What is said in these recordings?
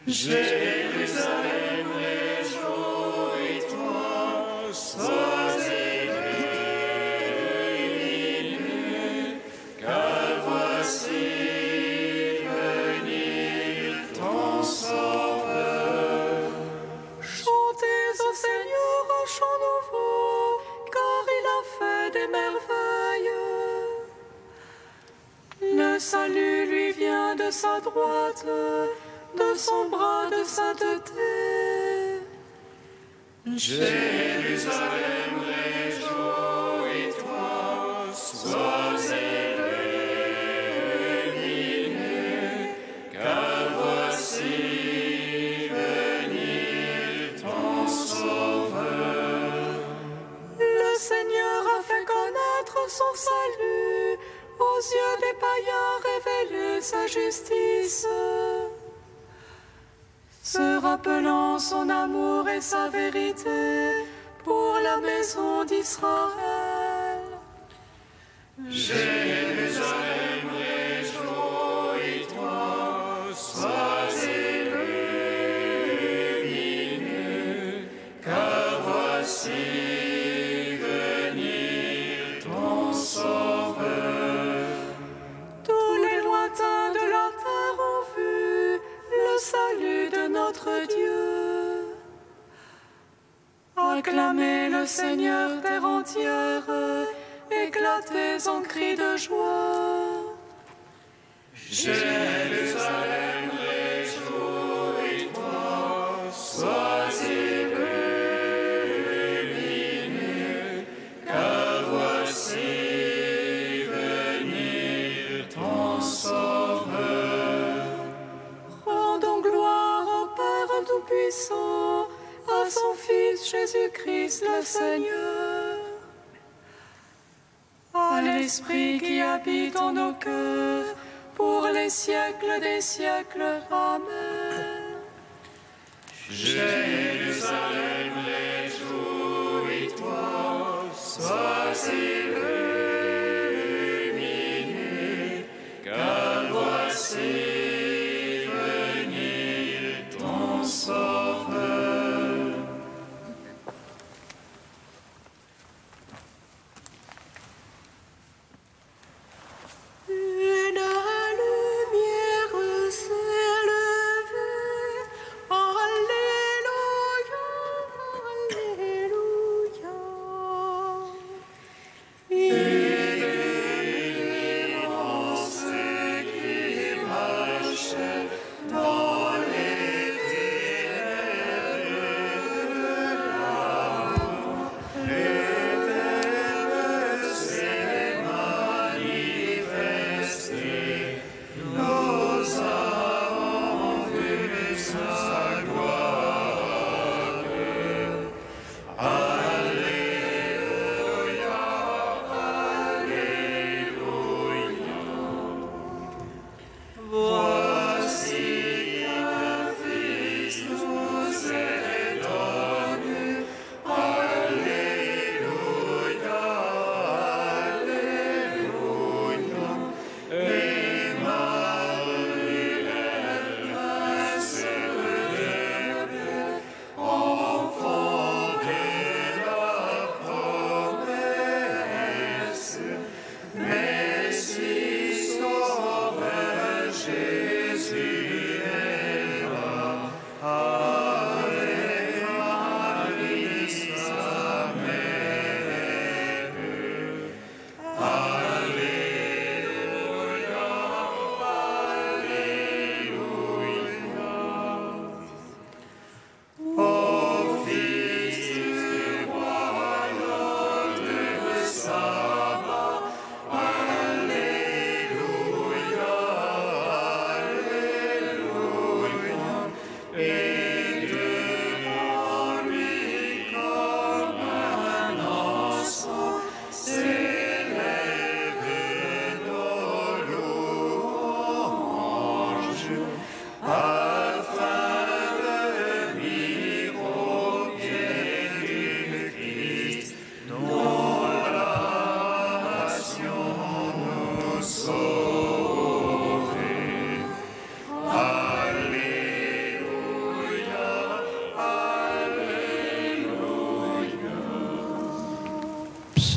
Jérusalem, réjouis-toi, sois illuminé, car voici venir ton Sauveur. Chantez au Seigneur un chant nouveau, car il a fait des merveilles. Le salut lui vient de sa droite, de son bras de sainteté. Jérusalem, réjouis-toi, sois illuminé, car voici venir ton Sauveur. Le Seigneur a fait connaître son salut, aux yeux des païens révélé sa justice. Se rappelant son amour et sa vérité pour la maison d'Israël. Jérusalem, réjouis-toi, sois illuminé, car voici venir ton Sauveur. Tous les lointains de la terre ont vu le salut de notre Dieu. Acclamez le Seigneur terre entière, éclatez en cris de joie. Jérusalem, réjouis-toi, sois illuminé, car voici venir ton Sauveur. Rendons gloire au Père Tout-Puissant, à son Fils Jésus-Christ le Seigneur. À l'Esprit qui habite en nos cœurs, pour les siècles des siècles. Amen. Jérusalem, réjouis-toi, sois illuminé, car voici venir ton Sauveur. Une lumière s'est levée. Alléluia, Alléluia.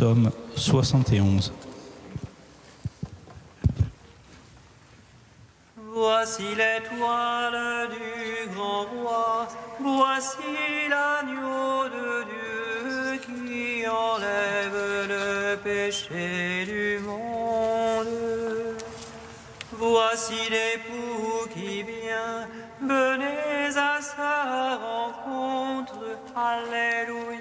Psaume 71. Voici l'étoile du grand roi, voici l'agneau de Dieu qui enlève le péché du monde. Voici l'époux qui vient, venez à sa rencontre, Alléluia.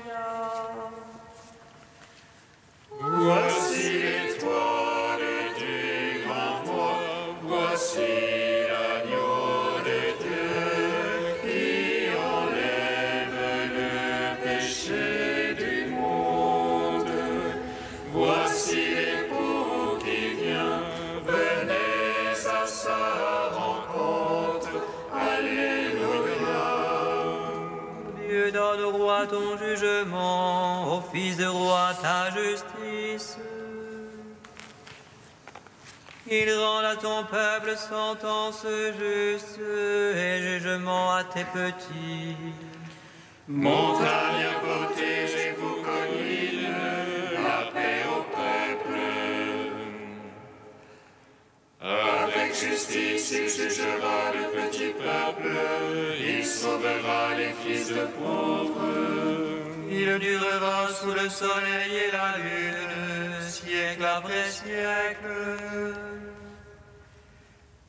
Voici l'étoile du grand roi, voici l'agneau de Dieu qui enlève le péché du monde. Voici l'époux qui vient, venez à sa rencontre, Alléluia. Dieu donne au roi ton jugement, au fils de roi ta justice. Il rend à ton peuple sentence juste et jugement à tes petits. Montagne, protégez-vous, collines, la paix au peuple. Avec justice, il jugera le petit peuple, il sauvera les fils de pauvres. Il durera sous le soleil et la lune, siècle après siècle.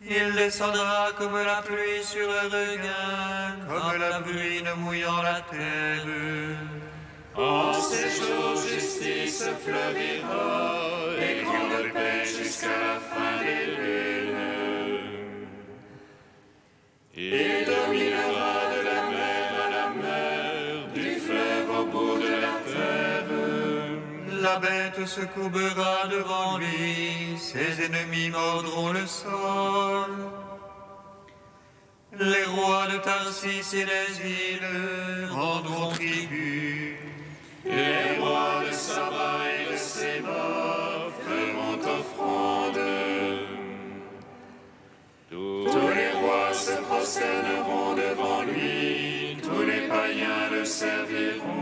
Il descendra comme la pluie sur le regain, comme la bruine mouillant la terre. En ces jours, justice fleurira, et grande paix jusqu'à la fin des lunes. Il dominera de la mer à la mer, du fleuve au bout de la terre. La bête se courbera devant lui, ses ennemis mordront le sol. Les rois de Tarsis et des îles rendront tribut. Les rois de Saba et de Séba feront offrande. Tous les rois se prosterneront devant lui, tous les païens le serviront.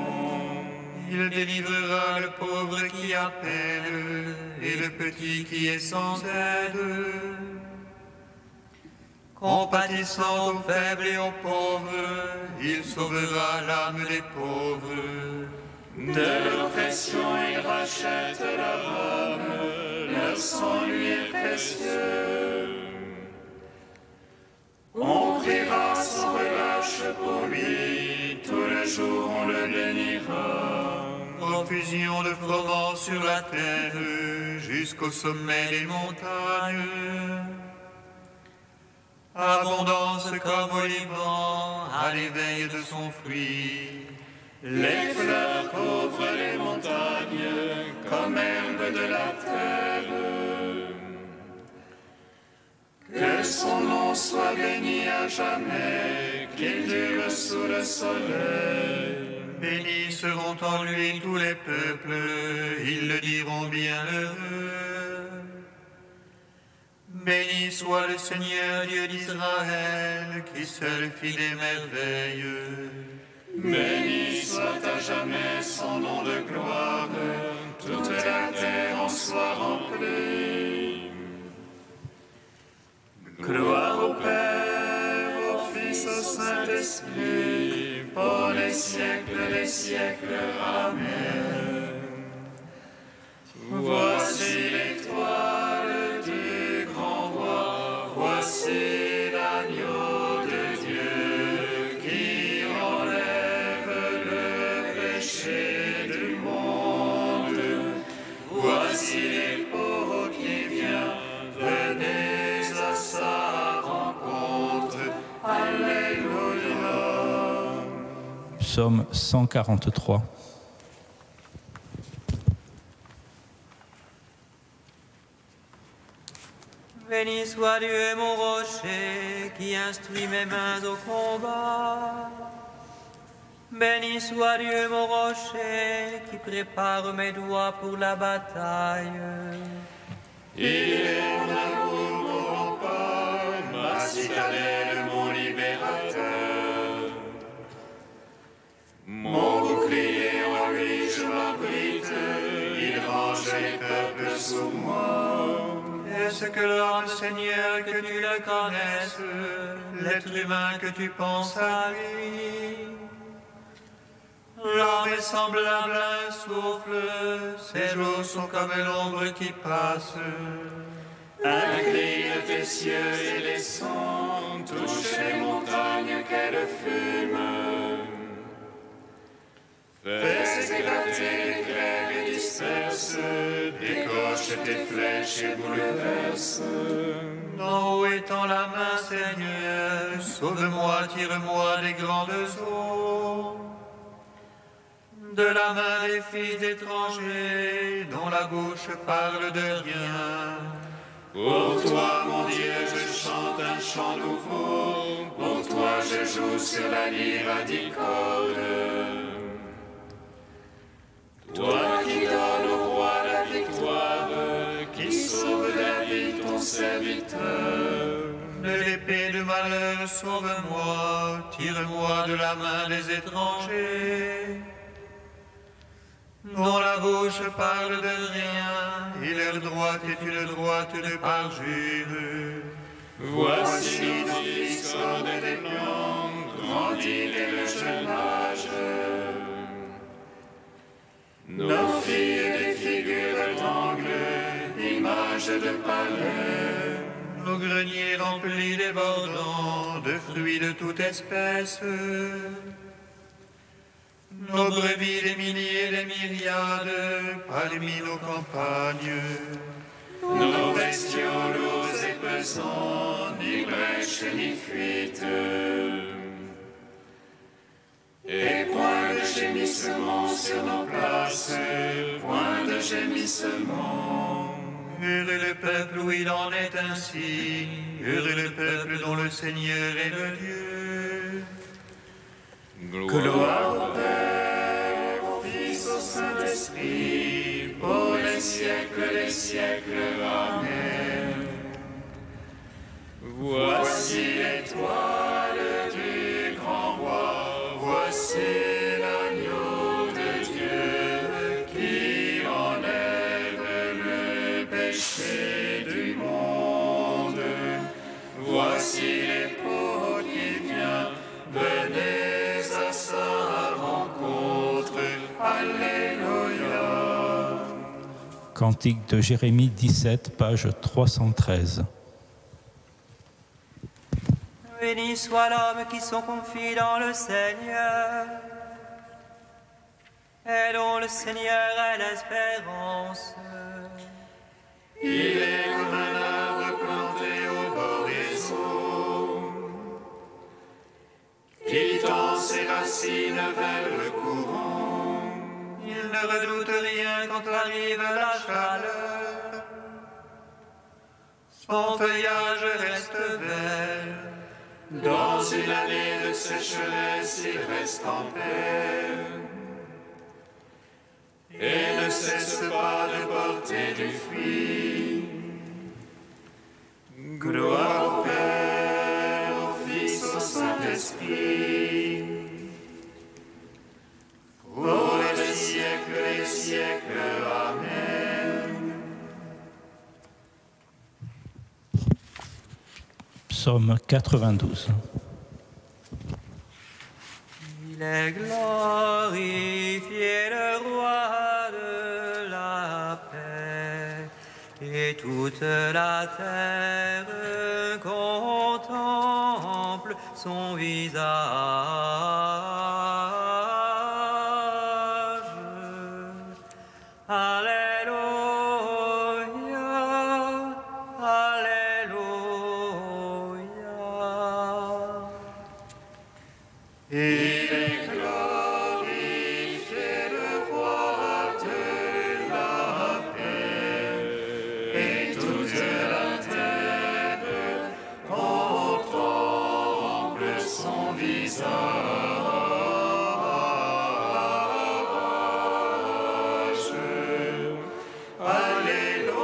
Il délivrera le pauvre qui appelle et le petit qui est sans aide. Compatissant aux faibles et aux pauvres, il sauvera l'âme des pauvres. De l'oppression, il rachète leur âme, leur sang lui est précieux. On priera sans relâche pour lui, tout le jour on le bénira. Profusion de froment sur la terre, jusqu'au sommet des montagnes. Abondance comme au Liban, à l'éveil de son fruit. Les fleurs couvrent les montagnes, comme herbe de la terre. Que son nom soit béni à jamais, qu'il dure sous le soleil. Bénis seront en lui tous les peuples, ils le diront bienheureux. Béni soit le Seigneur Dieu d'Israël, qui seul fit des merveilles. Béni soit à jamais son nom de gloire, toute la terre en soit remplie. Gloire au Père, au Fils, au Saint-Esprit, pour les siècles des siècles. Amen. Voici l'étoile du grand roi, voici l'agneau de Dieu qui enlève le péché du monde. Voici l'époux qui vient, venez à sa rencontre. Alléluia. Psaume 143. Béni soit Dieu mon rocher, qui instruit mes mains au combat. Béni soit Dieu mon rocher, qui prépare mes doigts pour la bataille. Il est mon amour, mon rempart, ma citadelle, mon libérateur. Mon bouclier en lui je m'abrite, il range les peuples sous moi. Est-ce que l'homme, Seigneur, que tu le connaisses, l'être humain que tu penses à lui? L'homme est semblable à un souffle, ses jours sont comme l'ombre qui passe. Incline tes cieux et les sons, touche les montagnes qu'elles fument. Fais éclater l'éclair et disperse, décoche tes flèches et bouleverse. D'en haut étend la main, Seigneur, sauve-moi, tire-moi des grandes eaux. De la main des fils d'étrangers, dont la bouche parle de rien. Pour toi, mon Dieu, je chante un chant nouveau. Pour toi, je joue sur la lyre à 10 cordes. Toi qui donnes au roi la victoire, qui sauve David, ton serviteur. De l'épée de malheur, sauve-moi, tire-moi de la main des étrangers. Dont la bouche parle de rien, et leur droite est une droite de parjure. Voici nos fils comme des lions, grandis dès le jeune âge. Nos filles des figures d'angle, images de palais. Nos greniers remplis débordants de fruits de toute espèce. Nos brebis des milliers et des myriades, parmi nos campagnes. Nos bestiaux lourds et pesants, ni brèche ni fuite. Et point de gémissement sur nos places, point de gémissement. Heureux le peuple où il en est ainsi, heureux le peuple dont le Seigneur est le Dieu. Gloire au Père, au Fils, au Saint-Esprit, pour les siècles des siècles. Amen. Voici l'étoile du grand roi, voici l'agneau de Dieu qui enlève le péché du monde. Voici l'époux qui vient, venez à sa rencontre. Alléluia. Cantique de Jérémie 17, page 313. Béni soit l'homme qui se confie dans le Seigneur, et dont le Seigneur est l'espérance. Il est comme un arbre planté au bord des eaux, qui tend ses racines vers le courant. Il ne redoute rien quand arrive la chaleur. Son feuillage reste vert. Dans une année de sécheresse, il reste en paix et ne cesse pas de porter du fruit. Gloire au Père, au Fils, au Saint-Esprit, pour les siècles des siècles. Amen. Psaume 92. Il est glorifié le roi de la paix, et toute la terre contemple son visage. Alléluia, Alléluia. Il est glorifié le roi de la paix, et toute la terre contemple son visage. Alléluia,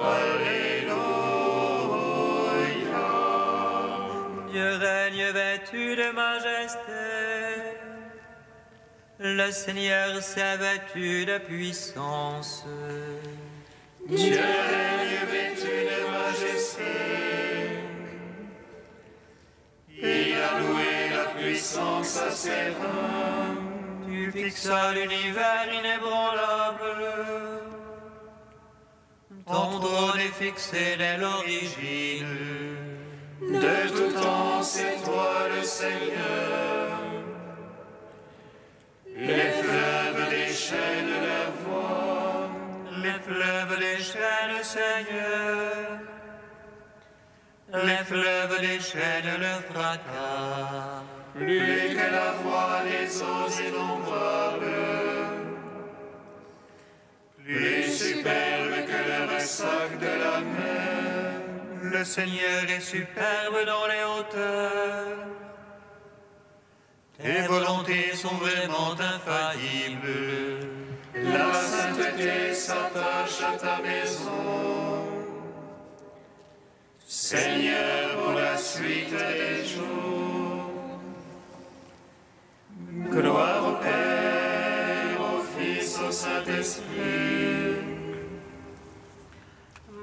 Alléluia. Dieu règne vêtu de majesté, Le Seigneur s'est vêtu de puissance. Dieu est vêtu de majesté. Il a loué la puissance à ses reins. Tu fixas l'univers inébranlable. Ton trône est fixé dès l'origine. De tout temps, c'est toi le Seigneur. Les fleuves déchaînent leur voix. Les fleuves déchaînent, Seigneur. Les fleuves déchaînent le fracas. Plus que la voix des eaux innombrables. Plus superbe que le ressac de la mer. Le Seigneur est superbe dans les hauteurs. Tes volontés sont vraiment infaillibles. La sainteté s'attache à ta maison. Seigneur, pour la suite des jours. Gloire au Père, au Fils, au Saint-Esprit.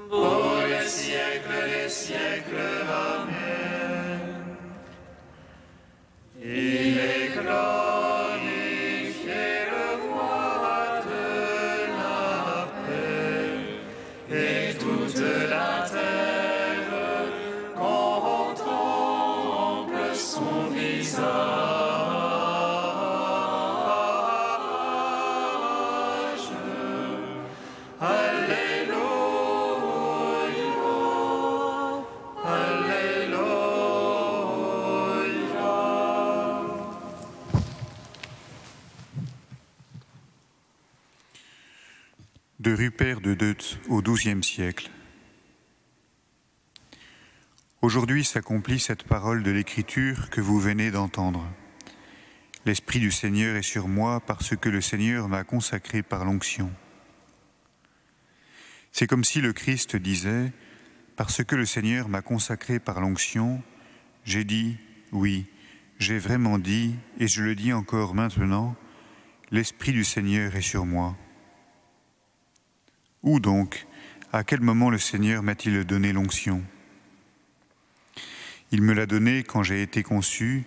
Pour les siècles des siècles. Amen. Il est glorifié, le roi de la paix, et toute la terre contemple son visage. Alléluia, Alléluia. De Rupert de Deutz au XIIe siècle. Aujourd'hui s'accomplit cette parole de l'Écriture que vous venez d'entendre. L'Esprit du Seigneur est sur moi parce que le Seigneur m'a consacré par l'onction. C'est comme si le Christ disait « Parce que le Seigneur m'a consacré par l'onction, j'ai dit, oui, j'ai vraiment dit, et je le dis encore maintenant, l'Esprit du Seigneur est sur moi. » Où donc, à quel moment le Seigneur m'a-t-il donné l'onction ? Il me l'a donnée quand j'ai été conçu,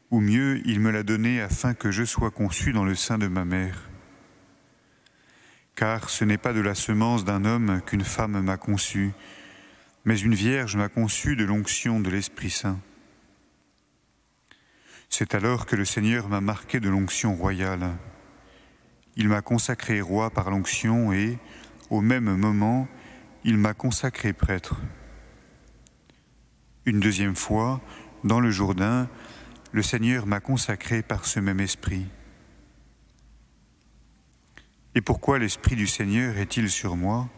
ou mieux, il me l'a donnée afin que je sois conçu dans le sein de ma mère. Car ce n'est pas de la semence d'un homme qu'une femme m'a conçu, mais une vierge m'a conçu de l'onction de l'Esprit Saint. C'est alors que le Seigneur m'a marqué de l'onction royale. Il m'a consacré roi par l'onction et, au même moment, il m'a consacré prêtre. Une deuxième fois, dans le Jourdain, le Seigneur m'a consacré par ce même esprit. Et pourquoi l'Esprit du Seigneur est-il sur moi ?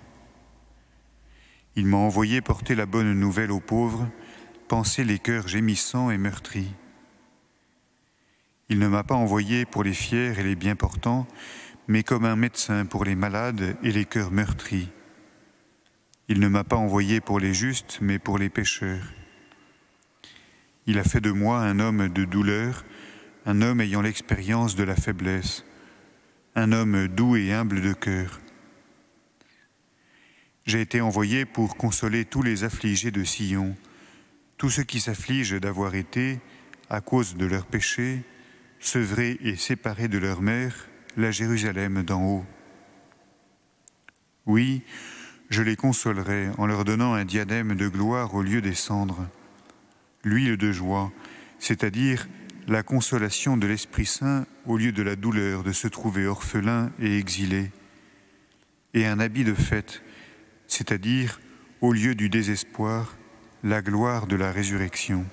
Il m'a envoyé porter la bonne nouvelle aux pauvres, panser les cœurs gémissants et meurtris. Il ne m'a pas envoyé pour les fiers et les bien portants, mais comme un médecin pour les malades et les cœurs meurtris. Il ne m'a pas envoyé pour les justes, mais pour les pécheurs. Il a fait de moi un homme de douleur, un homme ayant l'expérience de la faiblesse, un homme doux et humble de cœur. J'ai été envoyé pour consoler tous les affligés de Sion, tous ceux qui s'affligent d'avoir été, à cause de leurs péchés, sevrés et séparés de leur mère, la Jérusalem d'en haut. Oui, je les consolerai en leur donnant un diadème de gloire au lieu des cendres, l'huile de joie, c'est-à-dire la consolation de l'Esprit Saint au lieu de la douleur de se trouver orphelin et exilé, et un habit de fête, c'est-à-dire au lieu du désespoir, la gloire de la résurrection.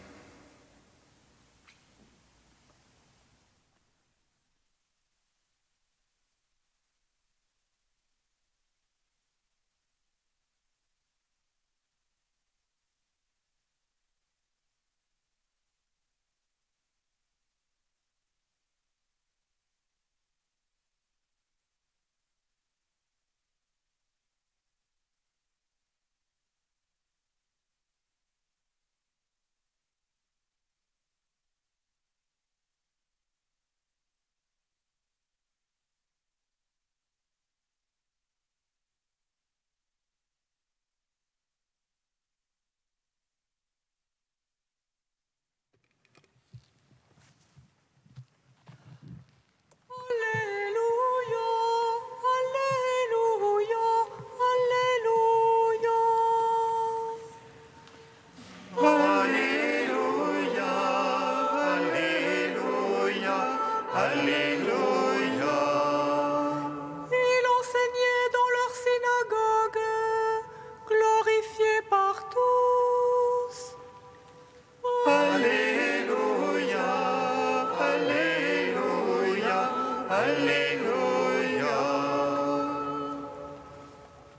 Alléluia.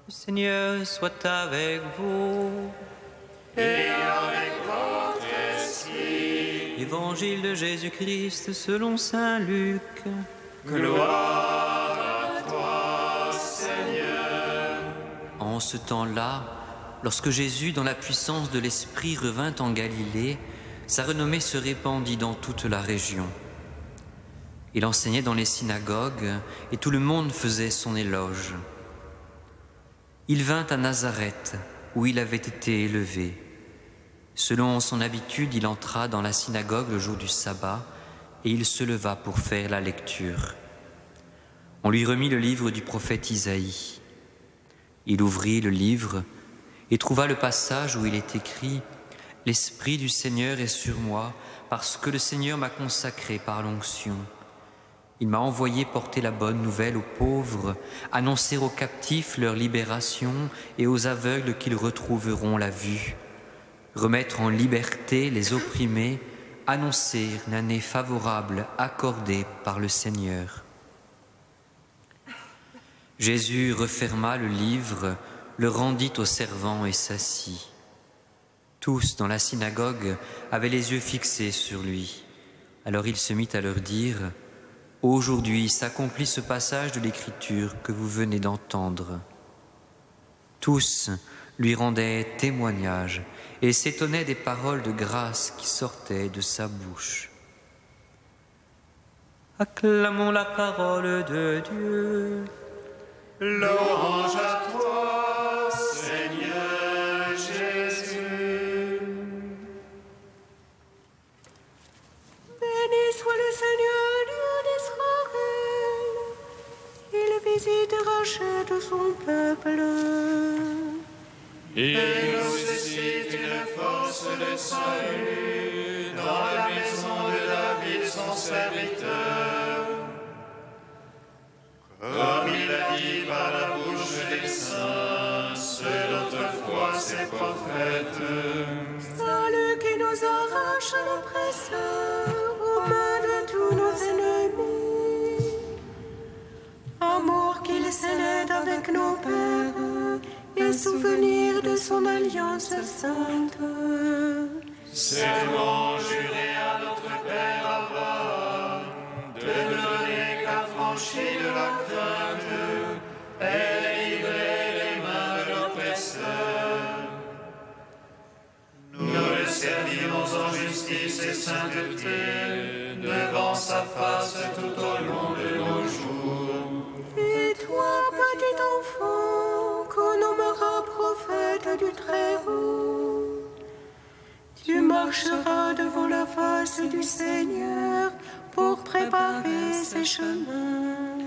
Le Seigneur soit avec vous. Et avec votre esprit. Évangile de Jésus-Christ selon saint Luc. Gloire à toi, Seigneur. En ce temps-là, lorsque Jésus, dans la puissance de l'Esprit, revint en Galilée, sa renommée se répandit dans toute la région. Il enseignait dans les synagogues et tout le monde faisait son éloge. Il vint à Nazareth, où il avait été élevé. Selon son habitude, il entra dans la synagogue le jour du sabbat et il se leva pour faire la lecture. On lui remit le livre du prophète Isaïe. Il ouvrit le livre et trouva le passage où il est écrit « L'Esprit du Seigneur est sur moi, parce que le Seigneur m'a consacré par l'onction. Il m'a envoyé porter la bonne nouvelle aux pauvres, annoncer aux captifs leur libération et aux aveugles qu'ils retrouveront la vue, remettre en liberté les opprimés, annoncer une année favorable accordée par le Seigneur. » Jésus referma le livre, le rendit aux servants et s'assit. Tous dans la synagogue avaient les yeux fixés sur lui. Alors il se mit à leur dire « Aujourd'hui s'accomplit ce passage de l'Écriture que vous venez d'entendre. » Tous lui rendaient témoignage et s'étonnaient des paroles de grâce qui sortaient de sa bouche. Acclamons la parole de Dieu. Louange à toi, Seigneur Jésus. Béni soit le Seigneur, Dieu d'Israël. Il visite et rachète son peuple. Il nous suscite une force de salut dans la maison de David, son serviteur. Comme il a dit par la bouche des saints, ceux d'autrefois ses prophètes. Salut qui nous arrache à l'oppresseur, aux mains de tous nos ennemis. Amour qu'il scellait avec nos pères, et souvenir de son alliance sainte. Serment juré à notre Père Abraham, de ne donner qu'affranchi de la crainte, et livrer les mains de l'oppresseur. Nous le servirons en justice et sainteté, devant sa face tout au long de nos jours. Et toi, petit enfant, qu'on nommera prophète du Très-Haut, tu marcheras devant la face du Seigneur pour préparer ses chemins.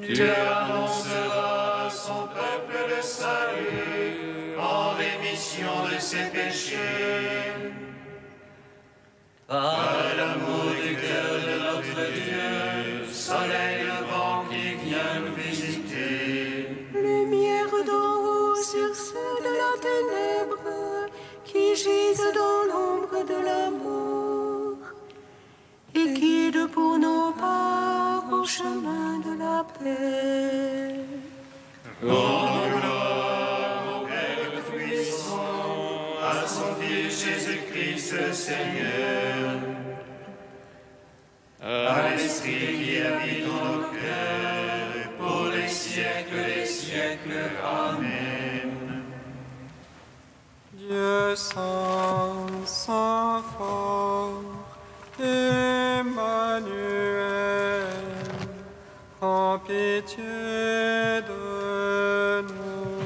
Tu annonceras à son peuple le salut en rémission de ses péchés. Par l'amour du cœur de notre Dieu, soleil levant qui vient nous visiter. Lumière d'en haut sur ceux de la ténèbre qui gisent dans l'ombre de la mort et guide pour nos pas au chemin de la paix. Rendons gloire au Père Tout-Puissant, à son Fils Jésus-Christ le Seigneur, à l'Esprit qui habite en nos cœurs, pour les siècles des siècles. Amen. Dieu saint, saint fort, Emmanuel, prends pitié de nous.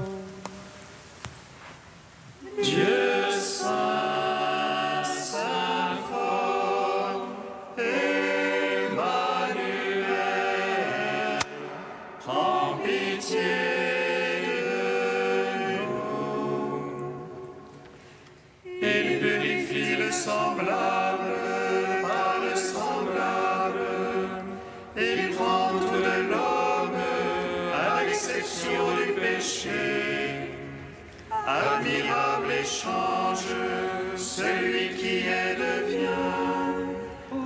Dieu saint, saint fort, Emmanuel, prends pitié de nous. Il purifie le semblable par le semblable. Il prend tout de l'homme à l'exception du péché. Admirable échange, celui qui est devient.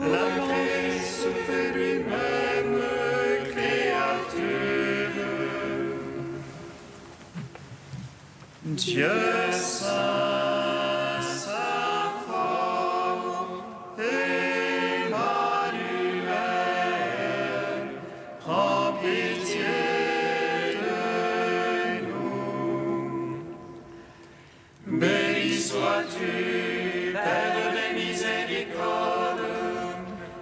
La paix se fait lui-même Dieu saint, saint fort, Emmanuel, prends pitié de nous. Béni sois-tu, Père des miséricordes,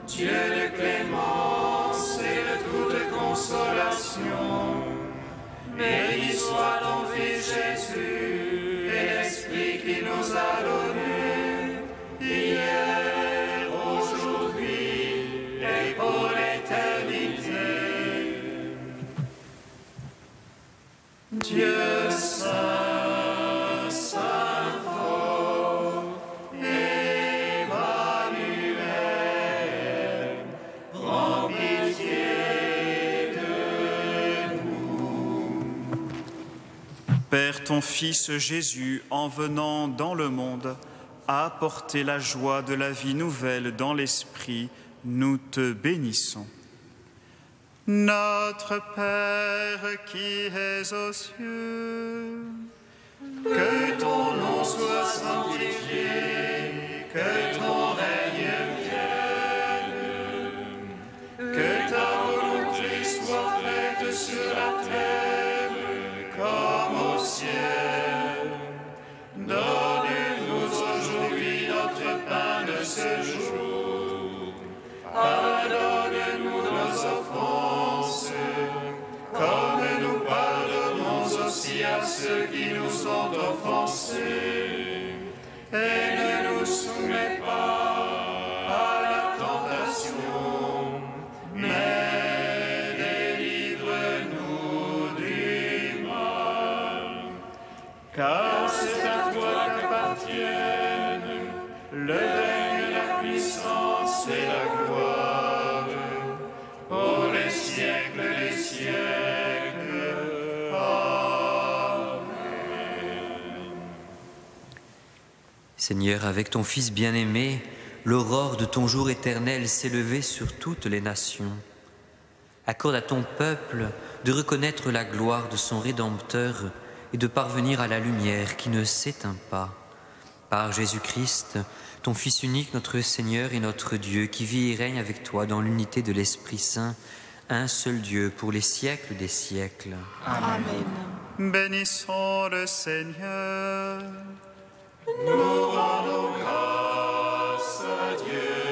Dieu de clémence et de toute consolation. Béni soit ton Fils Jésus et l'Esprit qui nous a donné, hier, aujourd'hui et pour l'éternité. Dieu saint, saint fort, Emmanuel, prends pitié de nous. Père, ton Fils Jésus, en venant dans le monde, a apporté la joie de la vie nouvelle dans l'Esprit. Nous te bénissons. Notre Père qui es aux cieux, Que ton nom soit sanctifié, que ton règne vienne, que ta volonté soit faite sur la terre comme au ciel. Donne-nous aujourd'hui notre pain de ce jour. Pardonne-nous nos offenses, comme nous pardonnons aussi à ceux qui nous ont offensés. Et ne nous soumets pas à la tentation, mais délivre-nous du mal. Car c'est à toi qu'appartiennent le règne, la puissance et la gloire, pour les siècles des siècles. Amen. Seigneur, avec ton Fils bien-aimé, l'aurore de ton jour éternel s'est levée sur toutes les nations. Accorde à ton peuple de reconnaître la gloire de son Rédempteur et de parvenir à la lumière qui ne s'éteint pas. Par Jésus-Christ, ton Fils unique, notre Seigneur et notre Dieu, qui vit et règne avec toi dans l'unité de l'Esprit Saint, un seul Dieu pour les siècles des siècles. Amen. bénissons le Seigneur. Nous rendons grâce à Dieu.